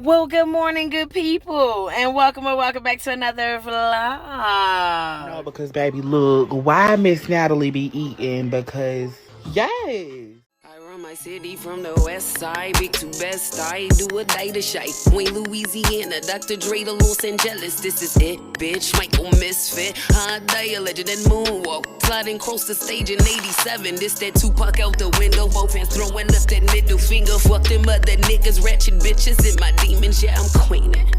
Well, good morning, good people, and welcome back to another vlog. No, because baby, look, why Miss Natalie be eating? Because yes. I run my city from the west side, big to best. I do a day to shy. Wayne, Louisiana, Dr. Dre to Los Angeles. This is it, bitch. Michael Misfit, hot day, a legend and moonwalk. Sliding across the stage in '87. This that Tupac out the window. Both hands throwing up that middle finger. Fuck them other niggas, ratchet bitches in my demons. Yeah, I'm queening.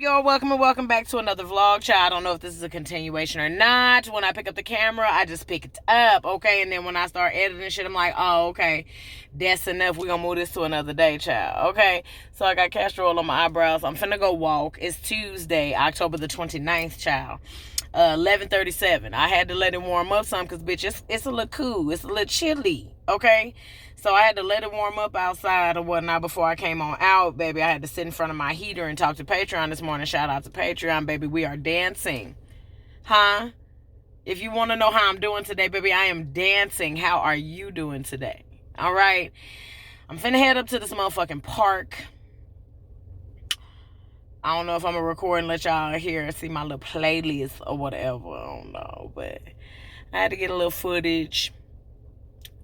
Y'all, welcome back to another vlog, child. I don't know if this is a continuation or not. When I pick up the camera, I just pick it up, okay? And then when I start editing shit, I'm like, oh, okay, that's enough. We're gonna move this to another day, child, okay? So I got castor oil on my eyebrows. I'm finna go walk. It's Tuesday, October the 29th, child. 11:37. I had to let it warm up some because, bitch, it's a little cool. It's a little chilly, okay? So I had to let it warm up outside or whatnot before I came on out, baby. I had to sit in front of my heater and talk to Patreon this morning. Shout out to Patreon, baby. We are dancing. Huh? If you want to know how I'm doing today, baby, I am dancing. How are you doing today? All right? I'm finna head up to this motherfucking park. I don't know if I'm going to record and let y'all hear, see my little playlist or whatever. I don't know. But I had to get a little footage.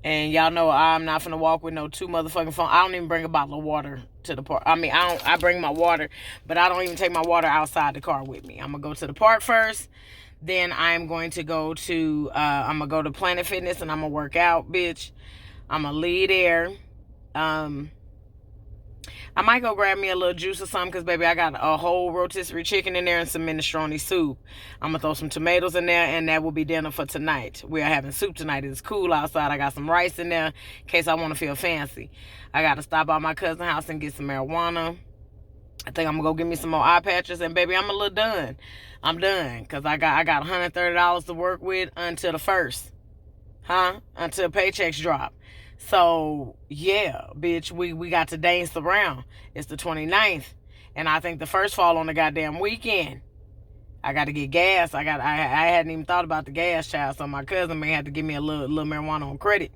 And y'all know I'm not finna walk with no two motherfucking phone. I don't even bring a bottle of water to the park. I bring my water, but I don't even take my water outside the car with me. I'm gonna go to the park first. Then I'm going to go to, I'm gonna go to Planet Fitness and I'm gonna work out, bitch. I'm gonna leave there. I might go grab me a little juice or something because, baby, I got a whole rotisserie chicken in there and some minestrone soup. I'm going to throw some tomatoes in there, and that will be dinner for tonight. We are having soup tonight. It's cool outside. I got some rice in there in case I want to feel fancy. I got to stop by my cousin's house and get some marijuana. I think I'm going to go get me some more eye patches, and, baby, I'm a little done. I'm done because I got $130 to work with until the 1st. Until paychecks drop. So, yeah, bitch, we got to dance around. It's the 29th, and I think the first fall on the goddamn weekend. I got to get gas. I hadn't even thought about the gas, child, so my cousin may have to give me a little marijuana on credit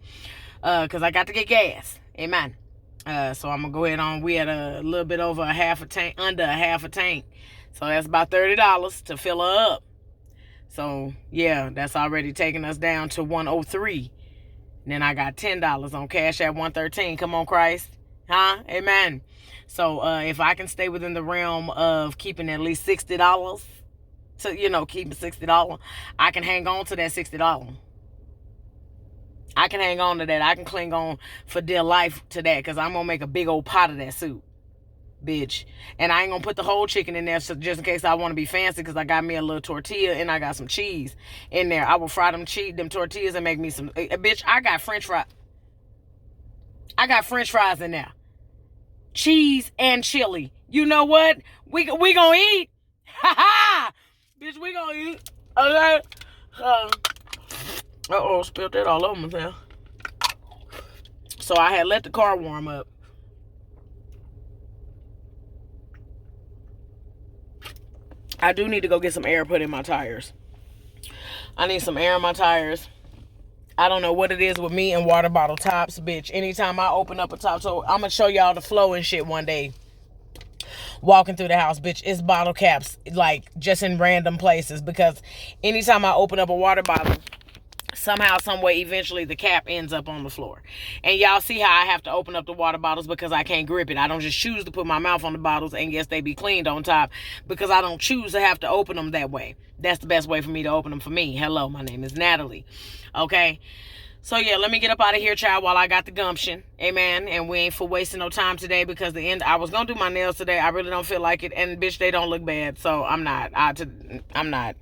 because I got to get gas. Amen. So I'm going to go ahead on. We had a little bit over a half a tank, under a half a tank. So that's about $30 to fill her up. So, yeah, that's already taking us down to 103. And then I got $10 on CASHAPP 113. Come on, Christ. Amen. So if I can stay within the realm of keeping at least $60 to, keeping $60, I can hang on to that $60. I can hang on to that. I can cling on for dear life to that because I'm going to make a big old pot of that soup. Bitch. And I ain't gonna put the whole chicken in there so just in case I want to be fancy because I got me a little tortilla and I got some cheese in there. I will fry them tortillas and make me some bitch. I got french fries in there, cheese and chili. You know what, we gonna eat. Bitch, we gonna eat. Okay. Spilled that all over myself. So I had let the car warm up. I do need to go get some air put in my tires. I need some air in my tires. I don't know what it is with me and water bottle tops, bitch. Anytime I open up a top, so I'm going to show y'all the flow and shit one day. Walking through the house, bitch, it's bottle caps, like, just in random places. Because anytime I open up a water bottle, somehow, some way, eventually the cap ends up on the floor. And y'all see how I have to open up the water bottles because I can't grip it. I don't just choose to put my mouth on the bottles and yes, they be cleaned on top because I don't choose to have to open them that way. That's the best way for me to open them for me. Hello, my name is Natalie. Okay? So, yeah, let me get up out of here, child, while I got the gumption. Amen. And we ain't for wasting no time today because I was going to do my nails today. I really don't feel like it. And, bitch, they don't look bad. So, I'm not. I'm not.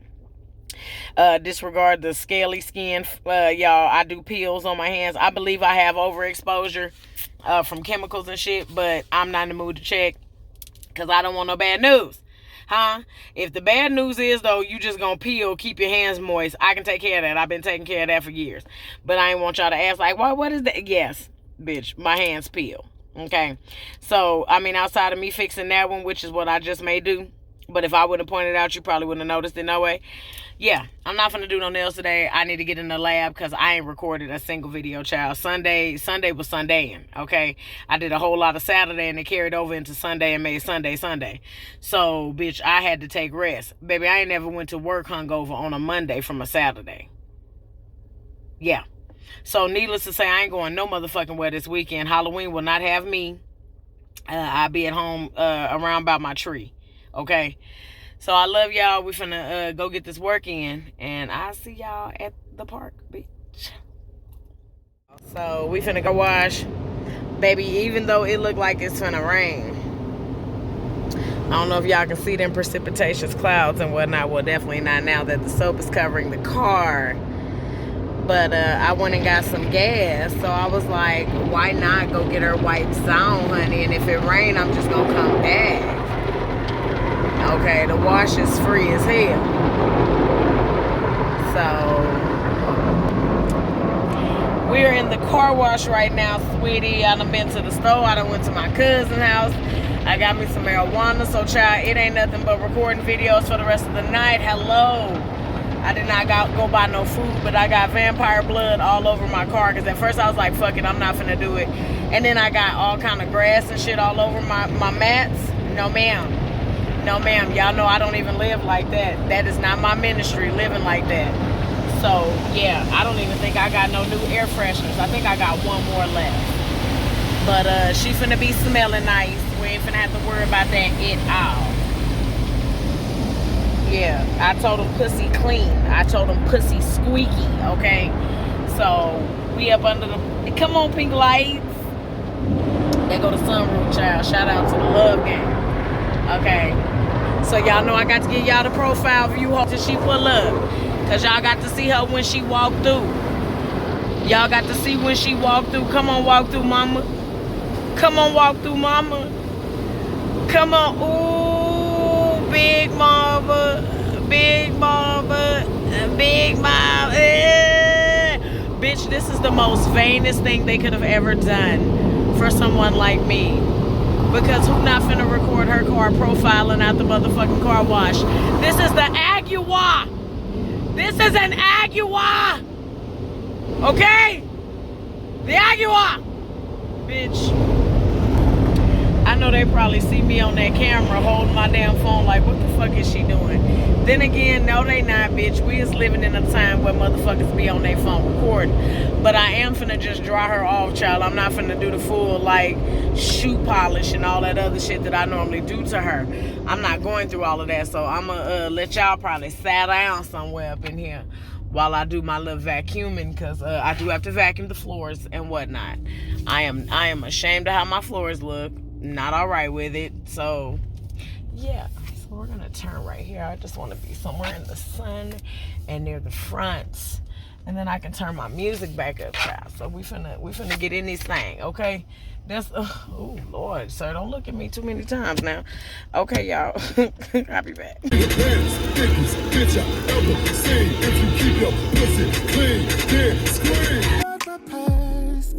Disregard the scaly skin, y'all. I do peels on my hands. I believe I have overexposure from chemicals and shit, but I'm not in the mood to check because I don't want no bad news. If the bad news is, though, you just gonna peel, keep your hands moist, I can take care of that. I've been taking care of that for years. But I ain't want y'all to ask, like, what is that? Yes, bitch, my hands peel. Okay? So, outside of me fixing that one, which is what I just may do, but if I would have pointed out, you probably wouldn't have noticed it no way. yeah, I'm not gonna do no nails today. I need to get in the lab because I ain't recorded a single video, child. Sunday was Sundaying, okay? I did a whole lot of Saturday and it carried over into Sunday and made Sunday. So, bitch, I had to take rest. Baby, I ain't never went to work hungover on a Monday from a Saturday. Yeah. So, needless to say, I ain't going no motherfucking where this weekend. Halloween will not have me. I'll be at home around by my tree, okay? So I love y'all. We finna go get this work in, and I'll see y'all at the park, bitch. So we finna go wash, baby. Even though it look like it's finna rain, I don't know if y'all can see them precipitacious clouds and whatnot. Well, definitely not now that the soap is covering the car. But I went and got some gas, so I was like, why not go get her wipes on, honey? And if it rain, I'm just gonna come back. Okay, the wash is free as hell. So, we're in the car wash right now, sweetie. I done been to the store. I done went to my cousin's house. I got me some marijuana. So, child, it ain't nothing but recording videos for the rest of the night. Hello. I did not go buy no food, but I got vampire blood all over my car. Because at first I was like, fuck it, I'm not finna do it. And then I got all kind of grass and shit all over my mats. No, ma'am. No, ma'am. Y'all know I don't even live like that. That is not my ministry, living like that. So, yeah, I don't even think I got no new air fresheners. I think I got one more left. But she finna be smelling nice. We ain't finna have to worry about that at all. Yeah, I told him pussy clean. I told him pussy squeaky, okay? So, we up under the... Come on, pink lights. There go the sunroof, child. Shout out to the love game. Okay, so y'all know I got to give y'all the profile view till she pull up. Because y'all got to see her when she walked through. Y'all got to see when she walked through. Come on, walk through, mama. Come on, walk through, mama. Come on. Ooh, big mama. Big mama. Big mama. Bitch, this is the most vainest thing they could have ever done for someone like me. Because who not finna record her car profiling out the motherfucking car wash? This is the Agua. This is an Agua. Okay? The Agua. Bitch. I know they probably see me on that camera holding my damn phone like, what the fuck is she doing? Then again, no, they not, bitch. We is living in a time where motherfuckers be on their phone recording. But I am finna just dry her off, child. I'm not finna do the full, like, shoe polish and all that other shit that I normally do to her. I'm not going through all of that. So I'm gonna let y'all probably sit down somewhere up in here while I do my little vacuuming, because I do have to vacuum the floors and whatnot. I am ashamed of how my floors look. Not all right with it. So yeah, so we're gonna turn right here. I just want to be somewhere in the sun and near the front, and then I can turn my music back up, child. So we finna get in this thing, okay? That's oh Lord, sir, don't look at me too many times now. Okay, y'all. I'll be back.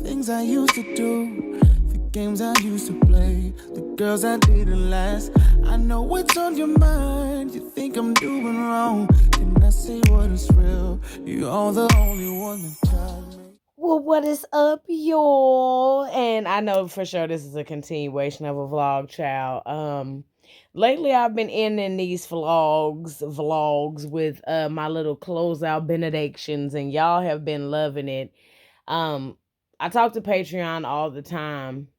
Things I used to do, the games I used to play, the girls I didn't last. I know what's on your mind. You think I'm doing wrong? Can I say what is real? You're the only one that drives me. Well, what is up, y'all? And I know for sure this is a continuation of a vlog, child. Lately I've been ending these vlogs with my little closeout benedictions, and y'all have been loving it. I talk to Patreon all the time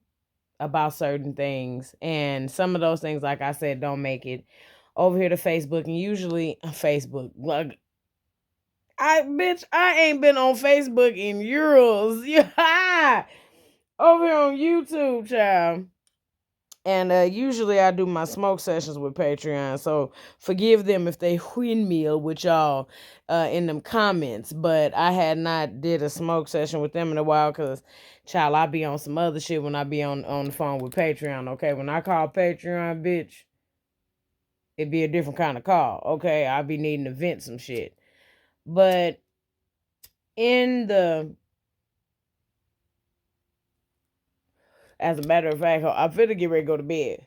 about certain things, and some of those things, like I said, don't make it over here to Facebook. And usually Facebook, like, I ain't been on Facebook in years. Yeah, over here on YouTube, child. And usually I do my smoke sessions with Patreon, so forgive them if they windmill with y'all in them comments. But I had not did a smoke session with them in a while because, child, I be on some other shit when I be on the phone with Patreon, okay? When I call Patreon, bitch, it be a different kind of call, okay? I be needing to vent some shit. But as a matter of fact, I'm finna get ready to go to bed.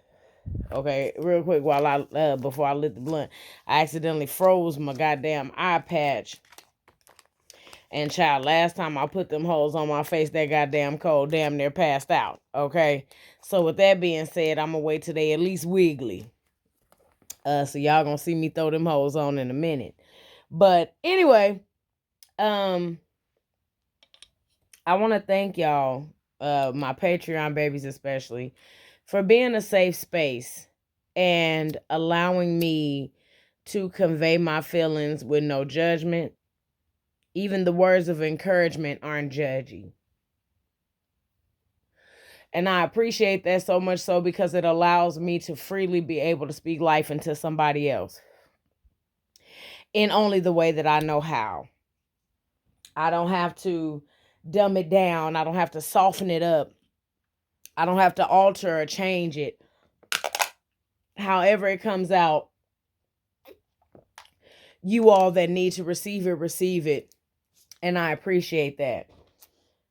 Okay, real quick, before I lit the blunt, I accidentally froze my goddamn eye patch. And child, last time I put them holes on my face, that goddamn cold damn near passed out. Okay, so with that being said, I'm gonna wait till they at least wiggly. So y'all gonna see me throw them holes on in a minute. But anyway, I want to thank y'all, my Patreon babies especially, for being a safe space and allowing me to convey my feelings with no judgment. Even the words of encouragement aren't judgy. And I appreciate that so much so because it allows me to freely be able to speak life into somebody else in only the way that I know how. I don't have to dumb it down. I don't have to soften it up. I don't have to alter or change it. However it comes out, you all that need to receive it. And I appreciate that.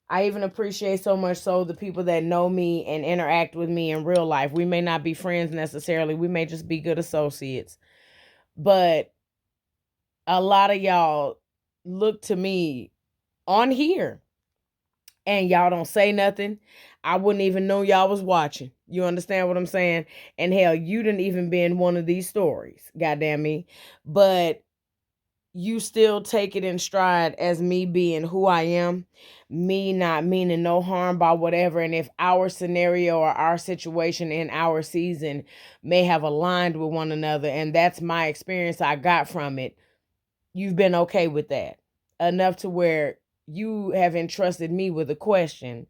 I even appreciate so much so the people that know me and interact with me in real life. We may not be friends necessarily. We may just be good associates. But a lot of y'all look to me on here and y'all don't say nothing. I wouldn't even know y'all was watching. You understand what I'm saying? And hell, you didn't even be in one of these stories. Goddamn me. But you still take it in stride as me being who I am, me not meaning no harm by whatever. And if our scenario or our situation in our season may have aligned with one another, and that's my experience I got from it, you've been okay with that. Enough to where you have entrusted me with a question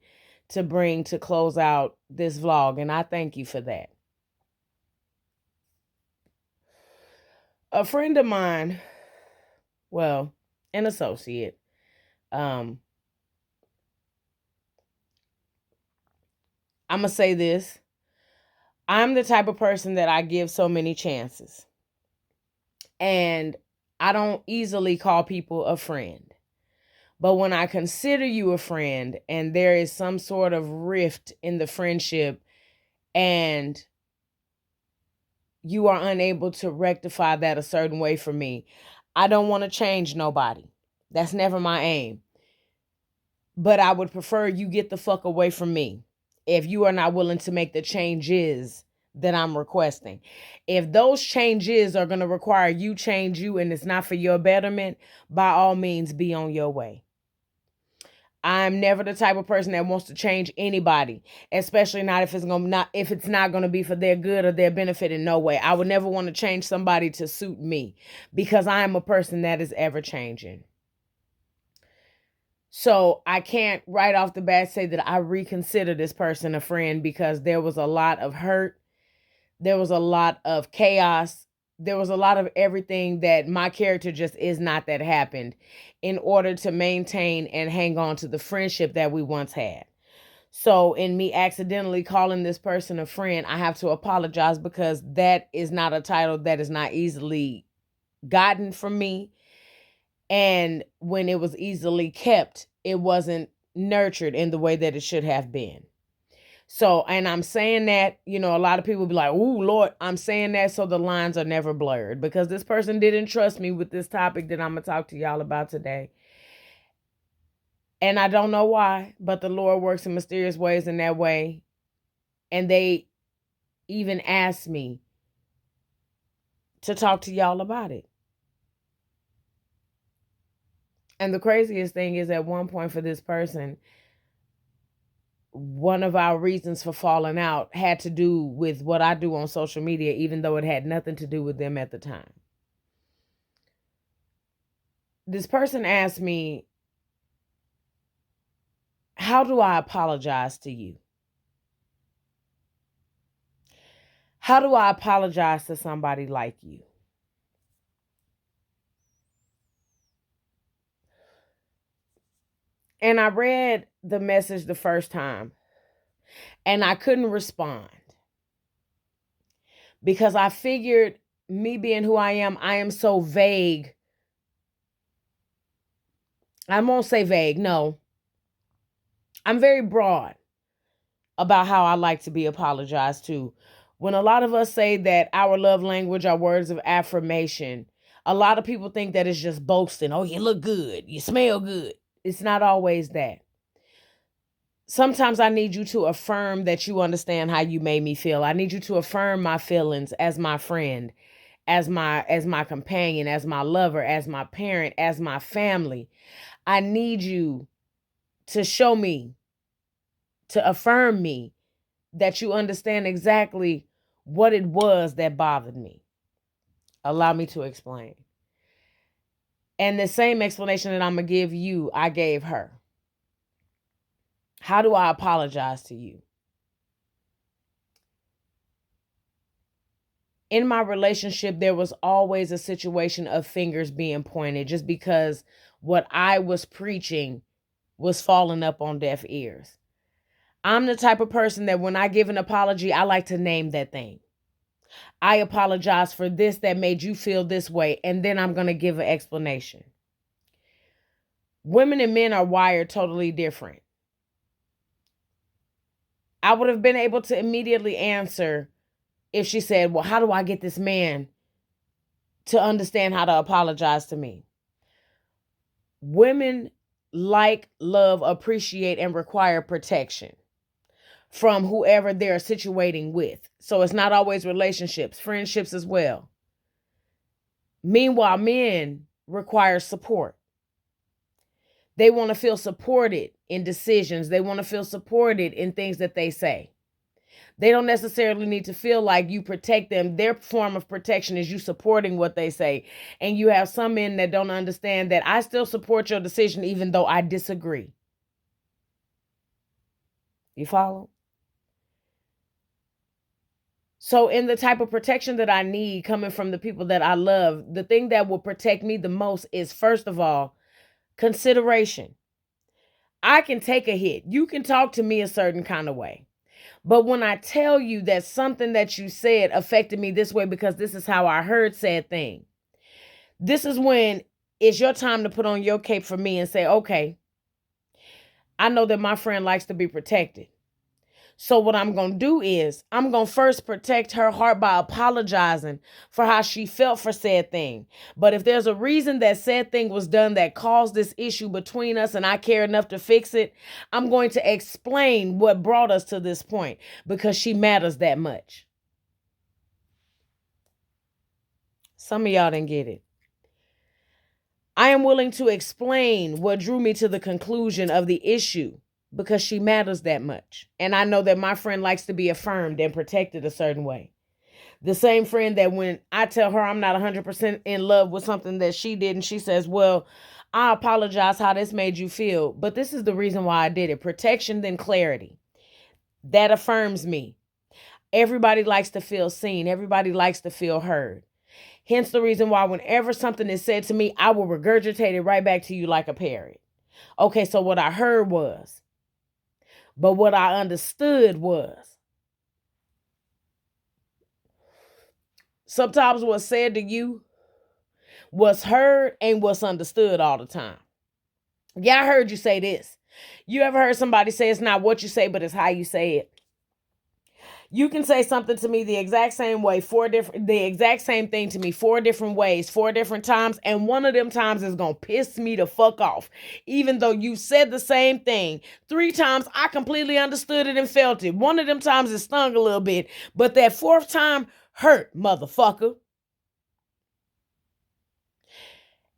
to bring to close out this vlog. And I thank you for that. A friend of mine, well, an associate, I'm going to say this. I'm the type of person that I give so many chances. And I don't easily call people a friend. But when I consider you a friend and there is some sort of rift in the friendship and you are unable to rectify that a certain way for me, I don't want to change nobody. That's never my aim. But I would prefer you get the fuck away from me if you are not willing to make the changes that I'm requesting. If those changes are going to require you change you and it's not for your betterment, by all means, be on your way. I'm never the type of person that wants to change anybody, especially not if it's not going to be for their good or their benefit in no way. I would never want to change somebody to suit me because I am a person that is ever changing. So I can't right off the bat say that I reconsider this person a friend because there was a lot of hurt. There was a lot of chaos. There was a lot of everything that my character just is not that happened in order to maintain and hang on to the friendship that we once had. So in me accidentally calling this person a friend, I have to apologize because that is not a title that is not easily gotten from me. And when it was easily kept, it wasn't nurtured in the way that it should have been. So, and I'm saying that, a lot of people be like, "Ooh, Lord," I'm saying that so the lines are never blurred because this person didn't trust me with this topic that I'm going to talk to y'all about today. And I don't know why, but the Lord works in mysterious ways in that way. And they even asked me to talk to y'all about it. And the craziest thing is at one point for this person, one of our reasons for falling out had to do with what I do on social media, even though it had nothing to do with them at the time. This person asked me, "How do I apologize to you? How do I apologize to somebody like you?" And I read the message the first time and I couldn't respond because I figured, me being who I am so vague. I won't say vague. No, I'm very broad about how I like to be apologized to When a lot of us say that our love language are words of affirmation, a lot of people think that it's just boasting. Oh, you look good. You smell good. It's not always that. Sometimes I need you to affirm that you understand how you made me feel. I need you to affirm my feelings as my friend, as my companion, as my lover, as my parent, as my family. I need you to show me, to affirm me that you understand exactly what it was that bothered me. Allow me to explain. And the same explanation that I'm going to give you, I gave her. How do I apologize to you? In my relationship, there was always a situation of fingers being pointed just because what I was preaching was falling up on deaf ears. I'm the type of person that when I give an apology, I like to name that thing. I apologize for this that made you feel this way, and then I'm going to give an explanation. Women and men are wired totally different. I would have been able to immediately answer if she said, well, how do I get this man to understand how to apologize to me? Women like, love, appreciate, and require protection from whoever they're situating with. So it's not always relationships, friendships as well. Meanwhile, men require support. They want to feel supported in decisions. They want to feel supported in things that they say. They don't necessarily need to feel like you protect them. Their form of protection is you supporting what they say. And you have some men that don't understand that I still support your decision even though I disagree. You follow? So in the type of protection that I need coming from the people that I love, the thing that will protect me the most is, first of all, consideration. I can take a hit. You can talk to me a certain kind of way. But when I tell you that something that you said affected me this way because this is how I heard said thing, this is when it's your time to put on your cape for me and say, okay, I know that my friend likes to be protected. So what I'm going to do is I'm going to first protect her heart by apologizing for how she felt for said thing. But if there's a reason that said thing was done that caused this issue between us and I care enough to fix it, I'm going to explain what brought us to this point because she matters that much. Some of y'all didn't get it. I am willing to explain what drew me to the conclusion of the issue because she matters that much. And I know that my friend likes to be affirmed and protected a certain way. The same friend that when I tell her I'm not 100% in love with something that she did and she says, well, I apologize how this made you feel, but this is the reason why I did it. Protection, then clarity. That affirms me. Everybody likes to feel seen. Everybody likes to feel heard. Hence the reason why whenever something is said to me, I will regurgitate it right back to you like a parrot. Okay, so what I heard was, but what I understood was, sometimes what's said to you, what's heard ain't what's understood all the time. Yeah, I heard you say this. You ever heard somebody say it's not what you say, but it's how you say it? You can say something to me the exact same way, the exact same thing to me 4 different ways, 4 different times, and one of them times is going to piss me the fuck off. Even though you said the same thing 3 times, I completely understood it and felt it. One of them times it stung a little bit, but that 4th time hurt, motherfucker.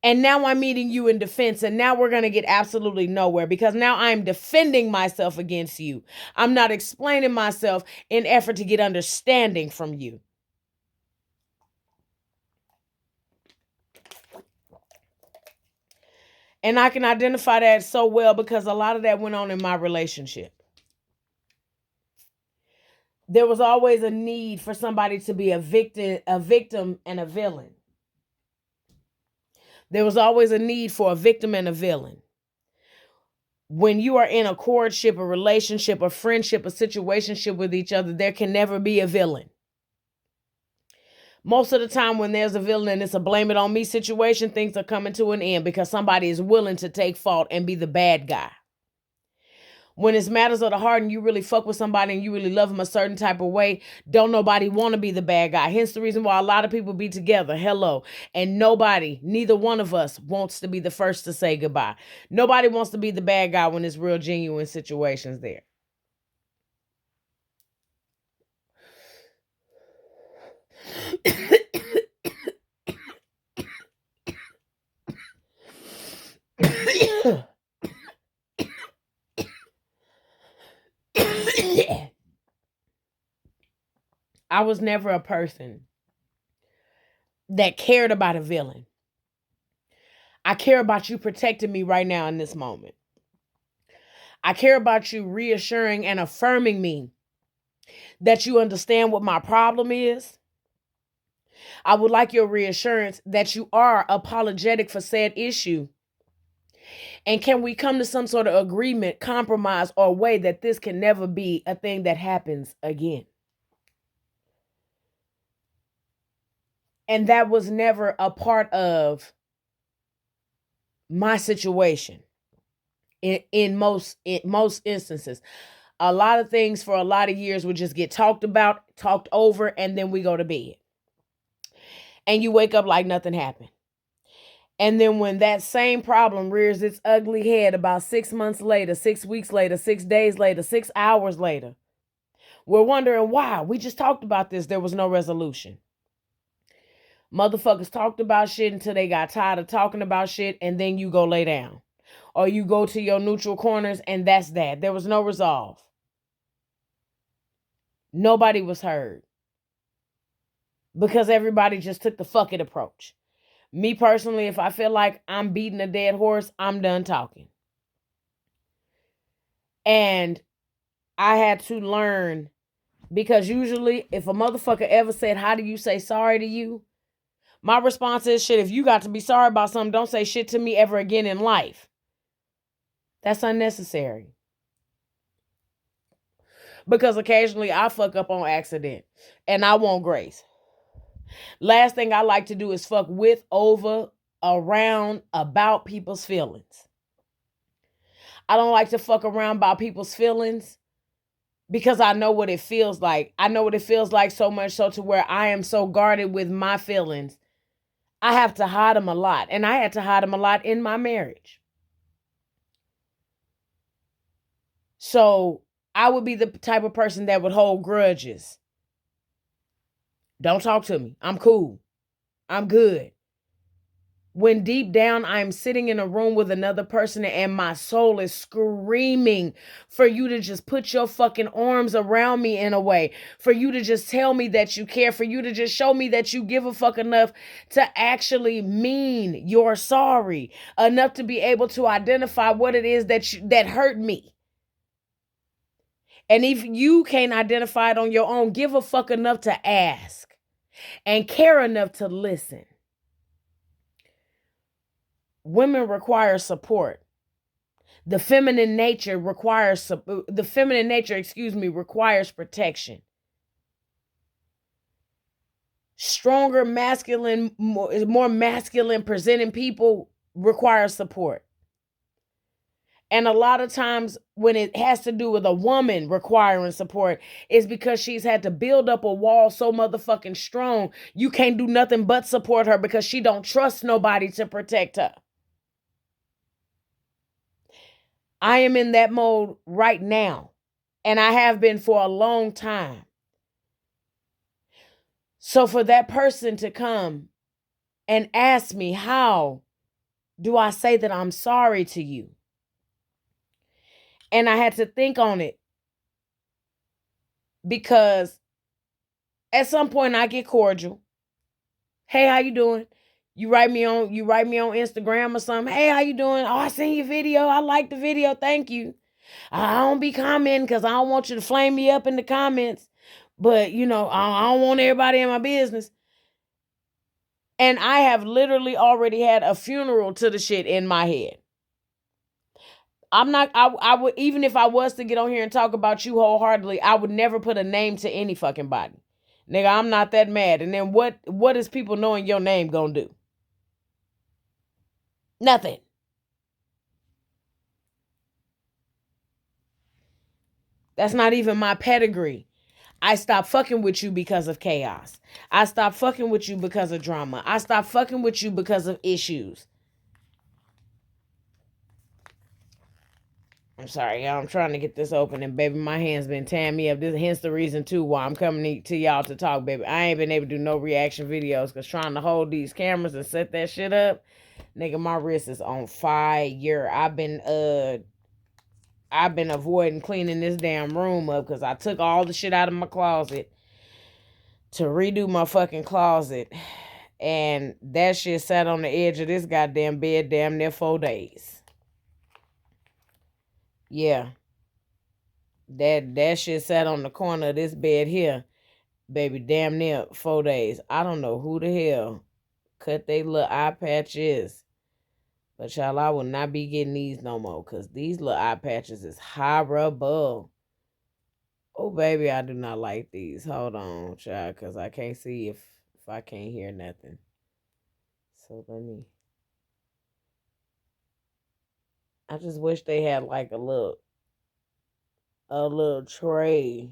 And now I'm meeting you in defense, and now we're going to get absolutely nowhere because now I'm defending myself against you. I'm not explaining myself in effort to get understanding from you. And I can identify that so well because a lot of that went on in my relationship. There was always a need for somebody to be a victim and a villain. There was always a need for a victim and a villain. When you are in a courtship, a relationship, a friendship, a situationship with each other, there can never be a villain. Most of the time when there's a villain and it's a blame it on me situation, things are coming to an end because somebody is willing to take fault and be the bad guy. When it's matters of the heart and you really fuck with somebody and you really love them a certain type of way, don't nobody want to be the bad guy. Hence the reason why a lot of people be together. Hello. And nobody, neither one of us wants to be the first to say goodbye. Nobody wants to be the bad guy when it's real genuine situations there. I was never a person that cared about a villain. I care about you protecting me right now in this moment. I care about you reassuring and affirming me that you understand what my problem is. I would like your reassurance that you are apologetic for said issue. And can we come to some sort of agreement, compromise, or way that this can never be a thing that happens again? And that was never a part of my situation in most instances. A lot of things for a lot of years would just get talked about, talked over, and then we go to bed. And you wake up like nothing happened. And then when that same problem rears its ugly head about 6 months later, 6 weeks later, 6 days later, 6 hours later, we're wondering why. We just talked about this. There was no resolution. Motherfuckers talked about shit until they got tired of talking about shit, and then you go lay down. Or you go to your neutral corners, and that's that. There was no resolve. Nobody was heard. Because everybody just took the fuck it approach. Me personally, if I feel like I'm beating a dead horse, I'm done talking. And I had to learn, because usually if a motherfucker ever said, how do you say sorry to you? My response is, shit, if you got to be sorry about something, don't say shit to me ever again in life. That's unnecessary. Because occasionally I fuck up on accident and I want grace. Last thing I like to do is fuck with, over, around, about people's feelings. I don't like to fuck around about people's feelings because I know what it feels like. I know what it feels like so much so to where I am so guarded with my feelings. I have to hide them a lot. And I had to hide them a lot in my marriage. So I would be the type of person that would hold grudges. Don't talk to me. I'm cool. I'm good. When deep down I'm sitting in a room with another person and my soul is screaming for you to just put your fucking arms around me in a way, for you to just tell me that you care, for you to just show me that you give a fuck enough to actually mean you're sorry, enough to be able to identify what it is that hurt me. And if you can't identify it on your own, give a fuck enough to ask and care enough to listen. Women require support. The feminine nature requires protection. Stronger masculine, more masculine presenting people require support. And a lot of times when it has to do with a woman requiring support, it's because she's had to build up a wall so motherfucking strong, you can't do nothing but support her because she don't trust nobody to protect her. I am in that mode right now, and I have been for a long time. So for that person to come and ask me, how do I say that I'm sorry to you? And I had to think on it, because at some point I get cordial. Hey, how you doing? You write me on Instagram or something. Hey, how you doing? Oh, I seen your video. I like the video. Thank you. I don't be commenting because I don't want you to flame me up in the comments. But, I don't want everybody in my business. And I have literally already had a funeral to the shit in my head. I would, even if I was to get on here and talk about you wholeheartedly, I would never put a name to any fucking body. Nigga, I'm not that mad. And then what is people knowing your name gonna do? Nothing. That's not even my pedigree. I stopped fucking with you because of chaos. I stopped fucking with you because of drama. I stopped fucking with you because of issues. I'm sorry, y'all. I'm trying to get this open, and baby, my hand's been tearing me up. This hence the reason too why I'm coming to y'all to talk, baby. I ain't been able to do no reaction videos because trying to hold these cameras and set that shit up, nigga, my wrist is on fire. I've been avoiding cleaning this damn room up because I took all the shit out of my closet to redo my fucking closet, and that shit sat on the edge of this goddamn bed damn near 4 days. Yeah. That shit sat on the corner of this bed here, baby, damn near 4 days. I don't know who the hell cut they little eye patches, but y'all, I will not be getting these no more, because these little eye patches is horrible. Oh, baby, I do not like these. Hold on, child, because I can't see if I can't hear nothing. So I just wish they had like a little tray.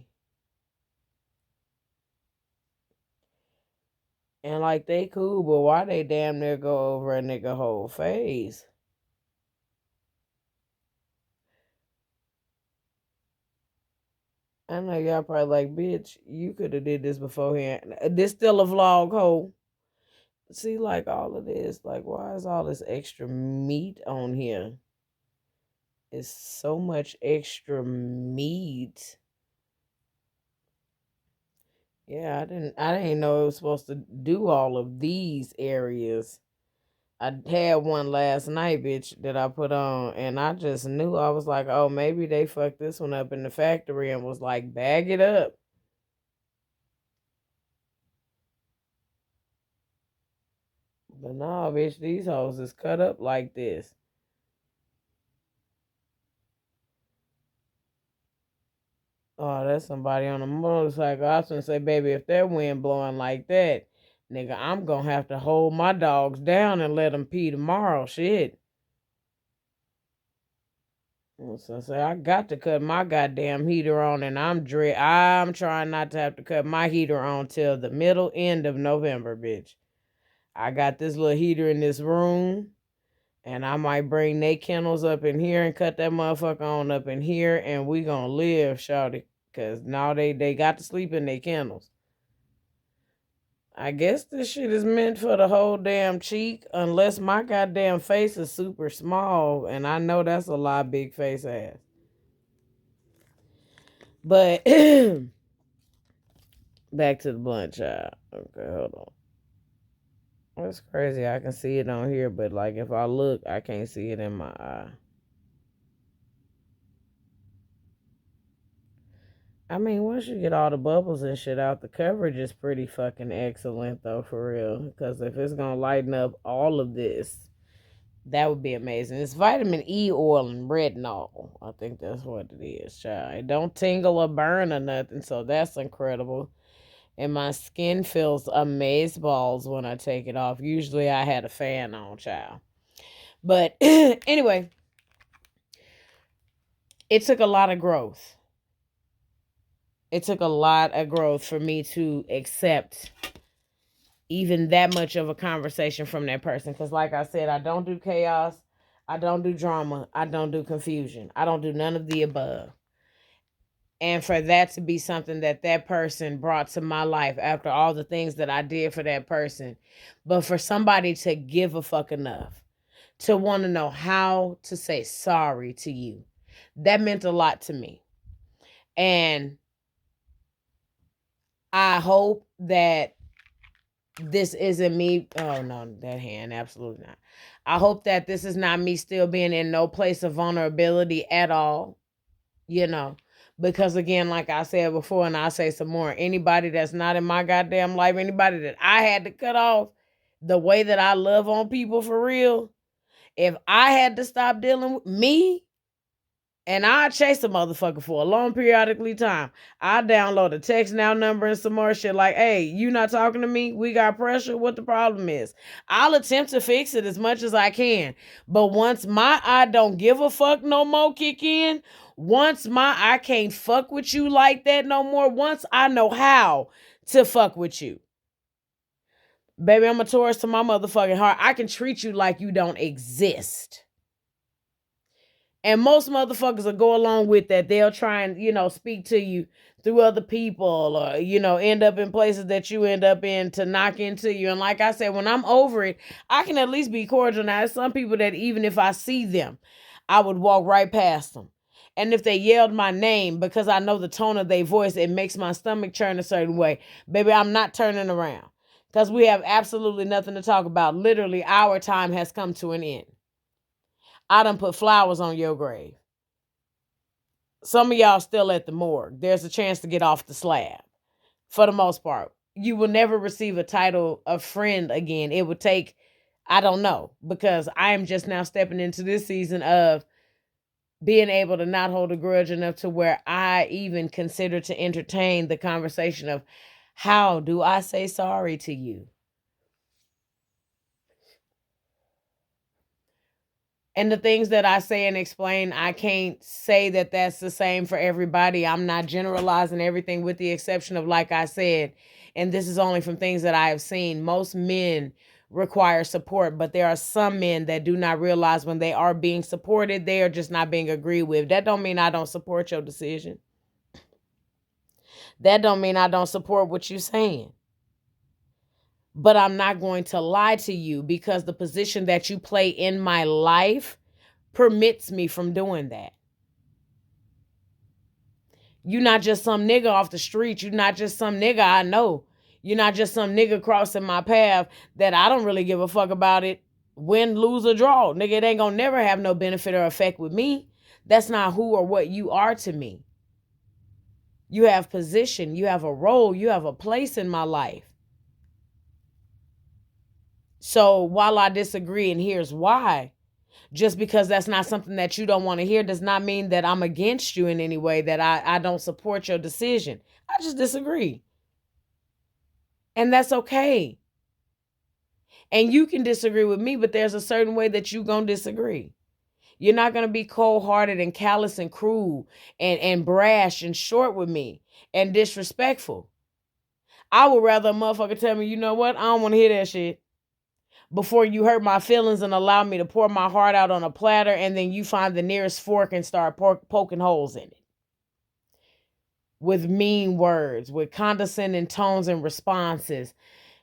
And like they cool, but why they damn near go over a nigga whole face? I know y'all probably like, bitch, you could have did this beforehand. This still a vlog, ho. See, like all of this, like why is all this extra meat on here? It's so much extra meat. Yeah, I didn't know it was supposed to do all of these areas. I had one last night, bitch, that I put on, and I just knew. I was like, oh, maybe they fucked this one up in the factory and was like, bag it up. But no, bitch, these hoes is cut up like this. Oh, that's somebody on a motorcycle. I was gonna say, baby, if that wind blowing like that, nigga, I'm gonna have to hold my dogs down and let them pee tomorrow. Shit. So I say, I got to cut my goddamn heater on, and I'm trying not to have to cut my heater on till the middle end of November, bitch. I got this little heater in this room, and I might bring they kennels up in here and cut that motherfucker on up in here, and we gonna live, shawty. Cause now they got to sleep in their kennels. I guess this shit is meant for the whole damn cheek, unless my goddamn face is super small, and I know that's a lot of big face ass. But back to the blunt, child. Okay, hold on. That's crazy. I can see it on here, but like if I look, I can't see it in my eye. I mean, once you get all the bubbles and shit out, the coverage is pretty fucking excellent, though, for real. Because if it's going to lighten up all of this, that would be amazing. It's vitamin E oil and retinol. I think that's what it is, child. It don't tingle or burn or nothing, so that's incredible. And my skin feels amazeballs when I take it off. Usually I had a fan on, child. But anyway, it took a lot of growth. It took a lot of growth for me to accept even that much of a conversation from that person. Because like I said, I don't do chaos. I don't do drama. I don't do confusion. I don't do none of the above. And for that to be something that that person brought to my life after all the things that I did for that person. But for somebody to give a fuck enough to want to know how to say sorry to you, that meant a lot to me. And I hope that this isn't me. Oh, no, that hand, absolutely not. I hope that this is not me still being in no place of vulnerability at all, you know, because again, like I said before, and I'll say some more, anybody that's not in my goddamn life, anybody that I had to cut off, the way that I love on people for real, if I had to stop dealing with me And I chase a motherfucker for a long periodically time. I download a text now number and some more shit like, hey, you not talking to me? We got pressure. What the problem is? I'll attempt to fix it as much as I can. But once my I don't give a fuck no more kick in, once my I can't fuck with you like that no more, once I know how to fuck with you, baby, I'm a Taurus to my motherfucking heart. I can treat you like you don't exist. And most motherfuckers will go along with that. They'll try and, speak to you through other people or, end up in places that you end up in to knock into you. And like I said, when I'm over it, I can at least be cordial. Now, there's some people that even if I see them, I would walk right past them. And if they yelled my name, because I know the tone of their voice, it makes my stomach turn a certain way. Baby, I'm not turning around because we have absolutely nothing to talk about. Literally, our time has come to an end. I done put flowers on your grave. Some of y'all still at the morgue. There's a chance to get off the slab. For the most part. You will never receive a title of friend again. It would take, I don't know, because I am just now stepping into this season of being able to not hold a grudge enough to where I even consider to entertain the conversation of how do I say sorry to you? And the things that I say and explain, I can't say that that's the same for everybody. I'm not generalizing everything with the exception of, like I said, and this is only from things that I have seen. Most men require support, but there are some men that do not realize when they are being supported, they are just not being agreed with. That don't mean I don't support your decision. That don't mean I don't support what you're saying. But I'm not going to lie to you because the position that you play in my life permits me from doing that. You're not just some nigga off the street. You're not just some nigga I know. You're not just some nigga crossing my path that I don't really give a fuck about it. Win, lose, or draw. Nigga, it ain't gonna never have no benefit or effect with me. That's not who or what you are to me. You have position. You have a role. You have a place in my life. So while I disagree, and here's why, just because that's not something that you don't want to hear does not mean that I'm against you in any way, that I don't support your decision. I just disagree. And that's okay. And you can disagree with me, but there's a certain way that you're going to disagree. You're not going to be cold-hearted and callous and cruel and brash and short with me and disrespectful. I would rather a motherfucker tell me, you know what? I don't want to hear that shit. Before you hurt my feelings and allow me to pour my heart out on a platter, and then you find the nearest fork and start poking holes in it. With mean words, with condescending tones and responses,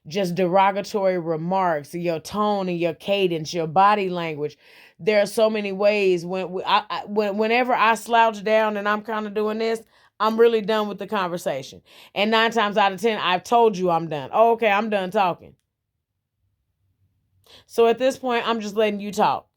just derogatory remarks, your tone and your cadence, your body language. There are so many ways whenever I slouch down and I'm kind of doing this, I'm really done with the conversation. And 9 times out of 10, I've told you I'm done. Oh, okay, I'm done talking. So at this point, I'm just letting you talk.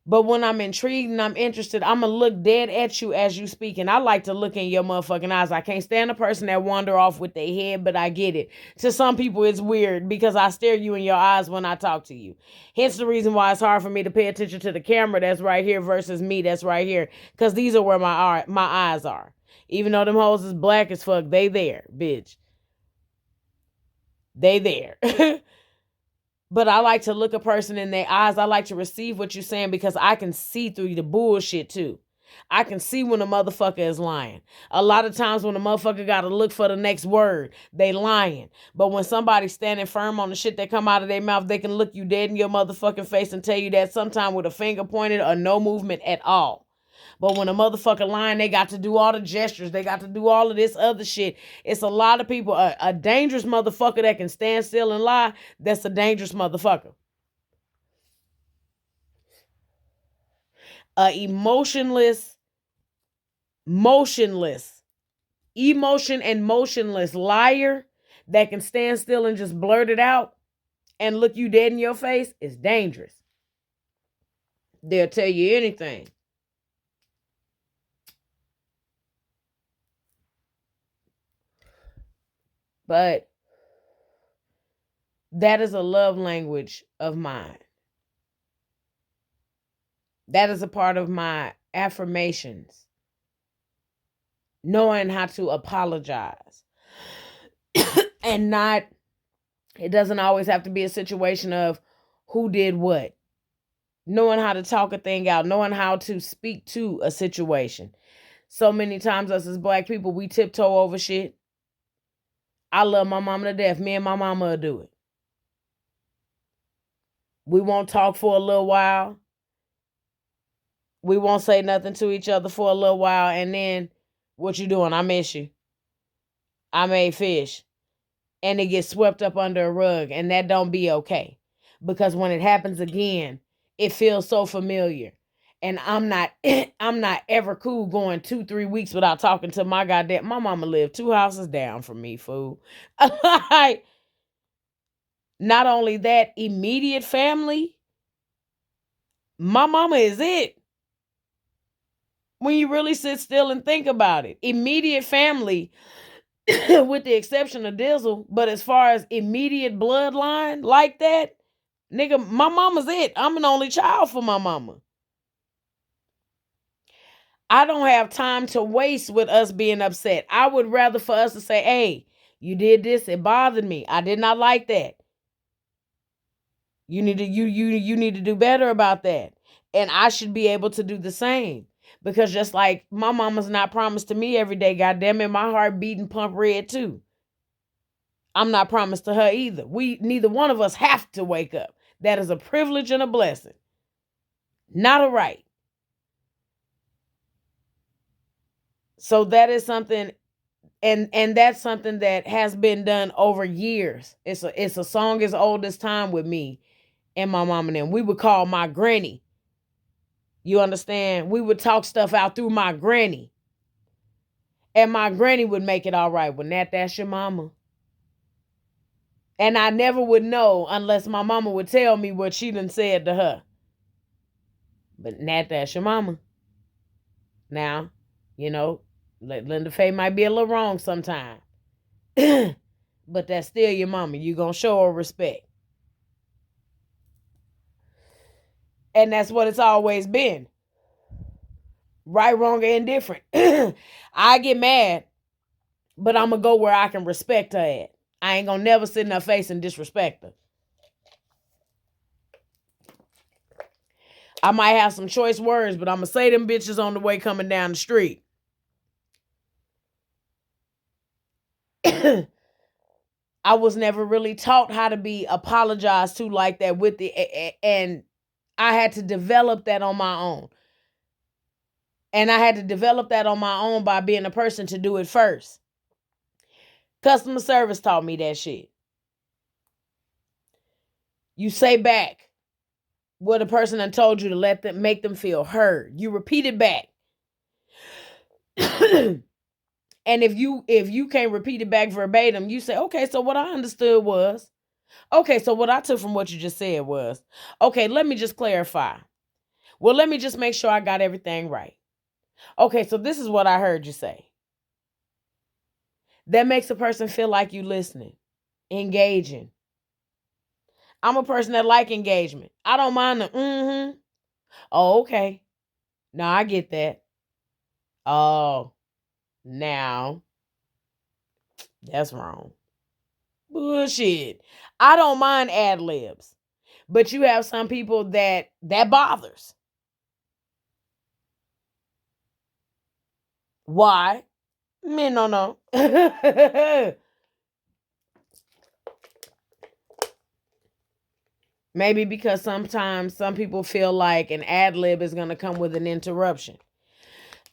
But when I'm intrigued and I'm interested, I'm going to look dead at you as you speak. And I like to look in your motherfucking eyes. I can't stand a person that wander off with their head, but I get it. To some people, it's weird because I stare you in your eyes when I talk to you. Hence the reason why it's hard for me to pay attention to the camera that's right here versus me that's right here. Because these are where my eyes are. Even though them hoes is black as fuck, they there, bitch. They there. But I like to look a person in their eyes. I like to receive what you're saying because I can see through the bullshit too. I can see when a motherfucker is lying. A lot of times when a motherfucker got to look for the next word, they lying. But when somebody's standing firm on the shit that come out of their mouth, they can look you dead in your motherfucking face and tell you that sometime with a finger pointed or no movement at all. But when a motherfucker lying, they got to do all the gestures. They got to do all of this other shit. It's a lot of people. A dangerous motherfucker that can stand still and lie, that's a dangerous motherfucker. A emotion and motionless liar that can stand still and just blurt it out and look you dead in your face is dangerous. They'll tell you anything. But that is a love language of mine. That is a part of my affirmations. Knowing how to apologize. And not, it doesn't always have to be a situation of who did what. Knowing how to talk a thing out, knowing how to speak to a situation. So many times us as black people, we tiptoe over shit. I love my mama to death. Me and my mama will do it. We won't talk for a little while. We won't say nothing to each other for a little while. And then, what you doing? I miss you. I made fish. And it gets swept up under a rug. And that don't be okay. Because when it happens again, it feels so familiar. And I'm not ever cool going 2-3 weeks without talking to my goddamn. My mama lived 2 houses down from me, fool. Like, not only that, immediate family. My mama is it. When you really sit still and think about it. Immediate family, with the exception of Dizzle. But as far as immediate bloodline like that, nigga, my mama's it. I'm an only child for my mama. I don't have time to waste with us being upset. I would rather for us to say, hey, you did this, it bothered me. I did not like that. You need to do better about that. And I should be able to do the same. Because just like my mama's not promised to me every day, goddamn it, my heart beating pump red too. I'm not promised to her either. Neither one of us have to wake up. That is a privilege and a blessing. Not a right. So that is something, and that's something that has been done over years. It's a song as old as time with me and my mom and them. We would call my granny. You understand? We would talk stuff out through my granny. And my granny would make it all right. Well, Nat, that's your mama. And I never would know unless my mama would tell me what she done said to her. But Nat, that's your mama. Now, you know, Linda Faye might be a little wrong sometime. But that's still your mama. You gonna show her respect. And that's what it's always been. Right, wrong, or indifferent. I get mad, but I'm gonna go where I can respect her at. I ain't gonna never sit in her face and disrespect her. I might have some choice words, but I'm gonna say them bitches on the way coming down the street. I was never really taught how to be apologized to like that and I had to develop that on my own. And I had to develop that on my own by being a person to do it first. Customer service taught me that shit. You say back what a person done told you to make them feel heard. You repeat it back. And if you can't repeat it back verbatim, you say, okay, so what I understood was, okay, so what I took from what you just said was, okay, let me just clarify. Well, let me just make sure I got everything right. Okay, so this is what I heard you say. That makes a person feel like you listening, engaging. I'm a person that like engagement. I don't mind the Oh, okay. Now I get that. Oh, now that's wrong. Bullshit. I don't mind ad libs, but you have some people that bothers. Why? Me no. Maybe because sometimes some people feel like an ad lib is going to come with an interruption.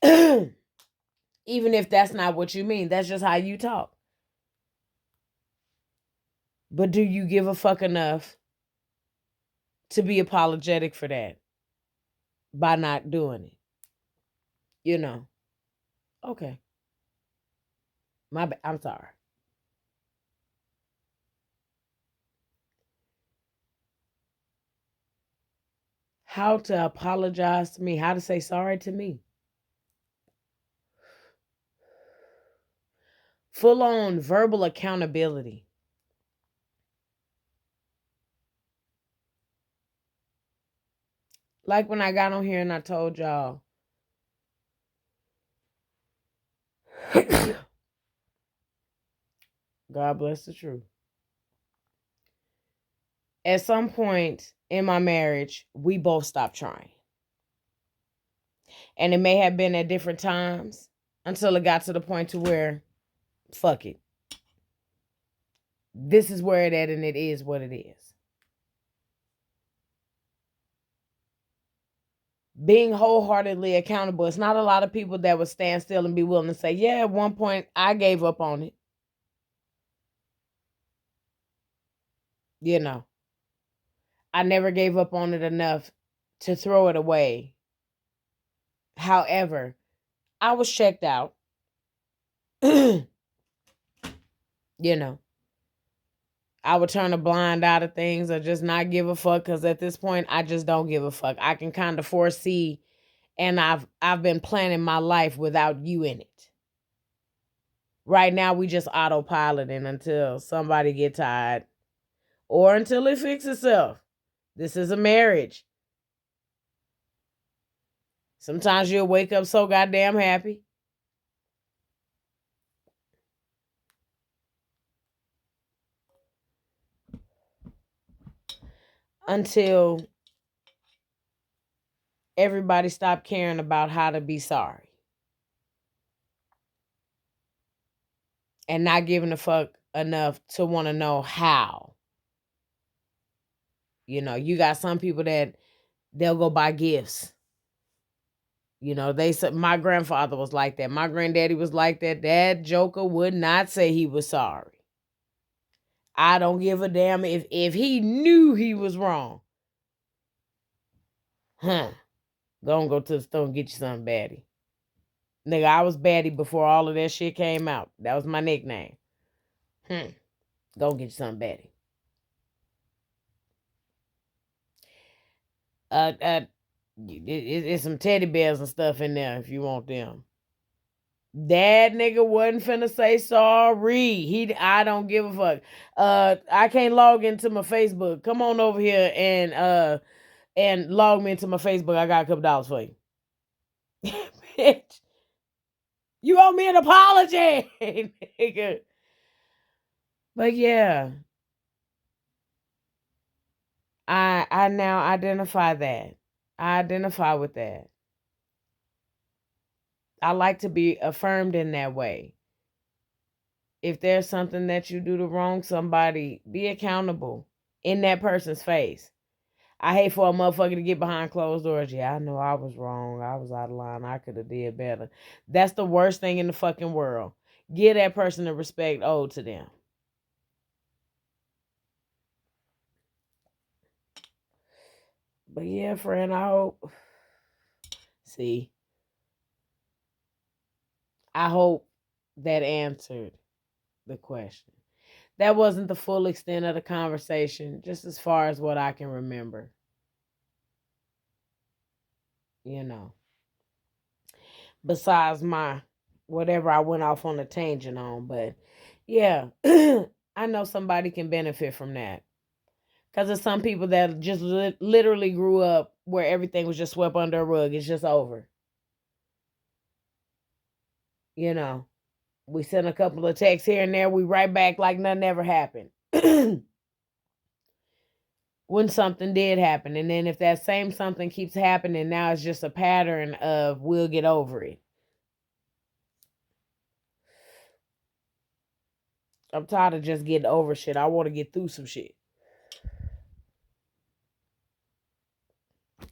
Even if that's not what you mean, that's just how you talk. But do you give a fuck enough to be apologetic for that by not doing it? You know. Okay. I'm sorry. How to apologize to me, how to say sorry to me. Full on verbal accountability. Like when I got on here and I told y'all, God bless the truth. At some point in my marriage, we both stopped trying. And it may have been at different times until it got to the point to where, fuck it. This is where it at and it is what it is. Being wholeheartedly accountable. It's not a lot of people that would stand still and be willing to say, yeah, at one point I gave up on it. You know, I never gave up on it enough to throw it away. However, I was checked out. You know, I would turn a blind eye to things or just not give a fuck, because at this point, I just don't give a fuck. I can kind of foresee, and I've been planning my life without you in it. Right now, we just autopiloting until somebody get tired or until it fixes itself. This is a marriage. Sometimes you'll wake up so goddamn happy. Until everybody stop caring about how to be sorry. And not giving a fuck enough to want to know how. You know, you got some people that they'll go buy gifts. You know, they said my grandfather was like that. My granddaddy was like that. That joker would not say he was sorry. I don't give a damn if he knew he was wrong. Go to the store and get you something, baddie. Nigga, I was baddie before all of that shit came out. That was my nickname. Go get you something, baddie. It's some teddy bears and stuff in there if you want them. That nigga wasn't finna say sorry. I don't give a fuck. I can't log into my Facebook. Come on over here and log me into my Facebook. I got a couple dollars for you. Bitch. You owe me an apology, nigga. But yeah. I now identify that. I identify with that. I like to be affirmed in that way. If there's something that you do to wrong somebody, be accountable in that person's face. I hate for a motherfucker to get behind closed doors. Yeah, I know I was wrong. I was out of line. I could have did better. That's the worst thing in the fucking world. Give that person the respect owed to them. But yeah, friend, I hope. See. I hope that answered the question. That wasn't the full extent of the conversation, just as far as what I can remember. You know. Besides my whatever I went off on a tangent on. But yeah, I know somebody can benefit from that. Because there's some people that just literally grew up where everything was just swept under a rug. It's just over. You know. We send a couple of texts here and there. We write back like nothing ever happened. When something did happen. And then if that same something keeps happening, now it's just a pattern of we'll get over it. I'm tired of just getting over shit. I want to get through some shit.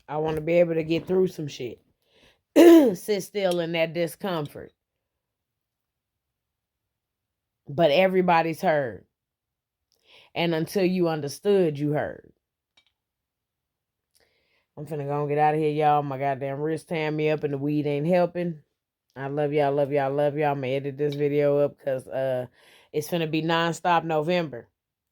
I want to be able to get through some shit. Sit still in that discomfort. But everybody's heard. And until you understood, you heard. I'm finna go and get out of here, y'all. My goddamn wrist tearing me up and the weed ain't helping. I love y'all, love y'all, love y'all. I'm gonna edit this video up because it's finna be nonstop November.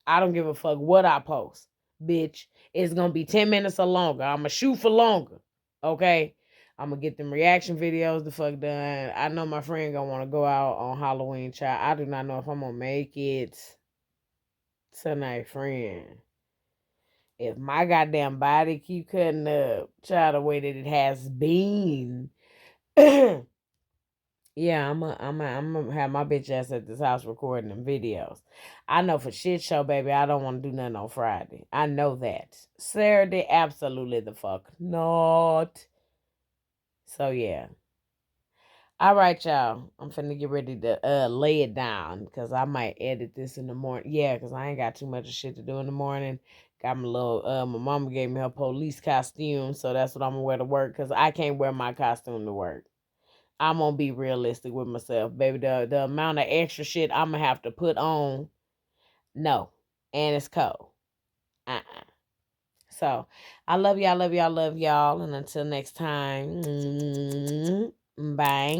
I don't give a fuck what I post, bitch. It's gonna be 10 minutes or longer. I'm gonna shoot for longer, okay? I'm gonna get them reaction videos the fuck done. I know my friend gonna want to go out on Halloween, child. I do not know if I'm gonna make it tonight, friend. If my goddamn body keep cutting up, child, the way that it has been, yeah, I'm gonna have my bitch ass at this house recording them videos. I know for shit show, baby, I don't want to do nothing on Friday. I know that. Saturday, absolutely the fuck not. So yeah. All right, y'all. I'm finna get ready to lay it down because I might edit this in the morning. Yeah, because I ain't got too much of shit to do in the morning. Got my little my mama gave me her police costume, so that's what I'm gonna wear to work because I can't wear my costume to work. I'm gonna be realistic with myself, baby. The amount of extra shit I'm gonna have to put on, no. And it's cold. Uh-uh. So I love y'all, love y'all, love y'all. And until next time, bye.